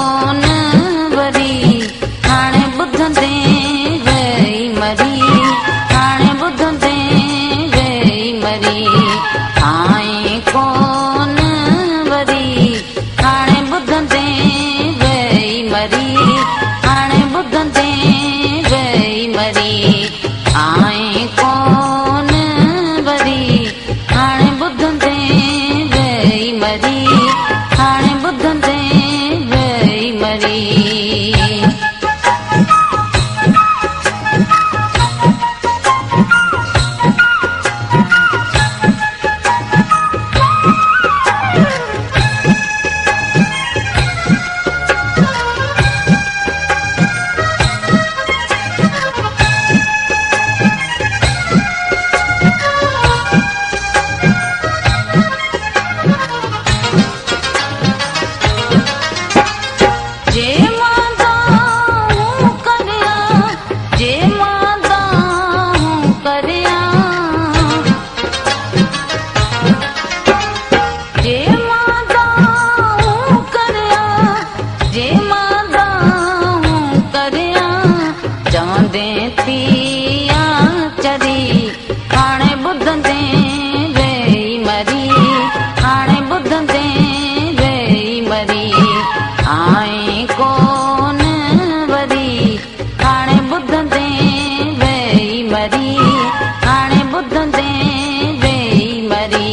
कोन वरी हाणे ॿुधंदे वई मरी हाणे ॿुधंदे वई मरी आए कोन वरी हाणे ॿुधंदे वई मरी हाणे ॿुधंदे वई मरी आए कोन वरी हाणे ॿुधंदे वई मरी हाणे ॿुधंदे वई मरी हाणे ॿुधंदे वई मरी हाणे ॿुधंदे वई मरी आए कोन वरी हाणे ॿुधंदे वई मरी हाणे ॿुधंदे वई मरी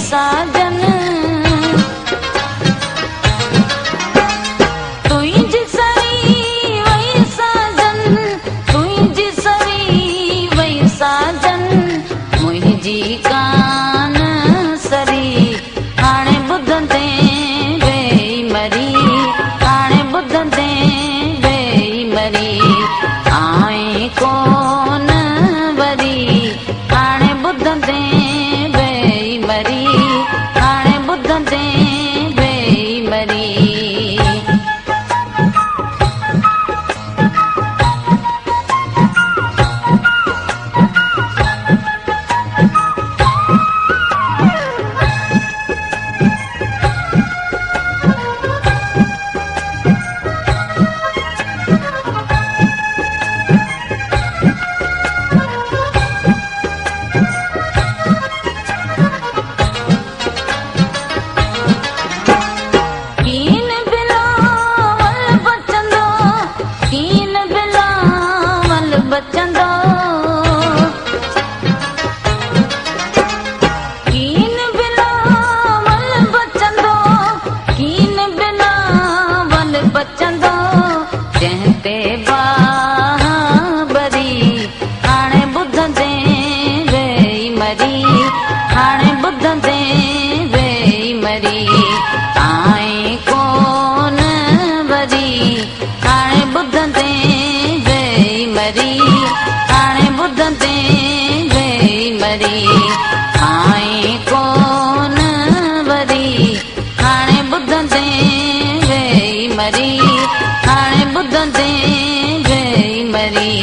साजन तुझी सरी वई साजन तुझी सरी वई साजन मुंहिंजी कान सरी हाणे ॿुधंदे वई मरी हाणे ॿुधंदे वई मरी आए कोन वरी हाणे ॿुधंदे वई मरी हाणे ॿुधंदे वई मरी बचंदो कीन बिलावल बचंदो कीन बिलावल बचंदो जंहिंते बाबरी हाणे ॿुधंदे वई मरी हाणे ॿुधंदे वई मरी आए कोन वरी हाणे ॿुधंदे मरी हाणे ॿुधंदे वई मरी आए कोन वरी हाणे ॿुधंदे वई मरी हाणे ॿुधंदे वई मरी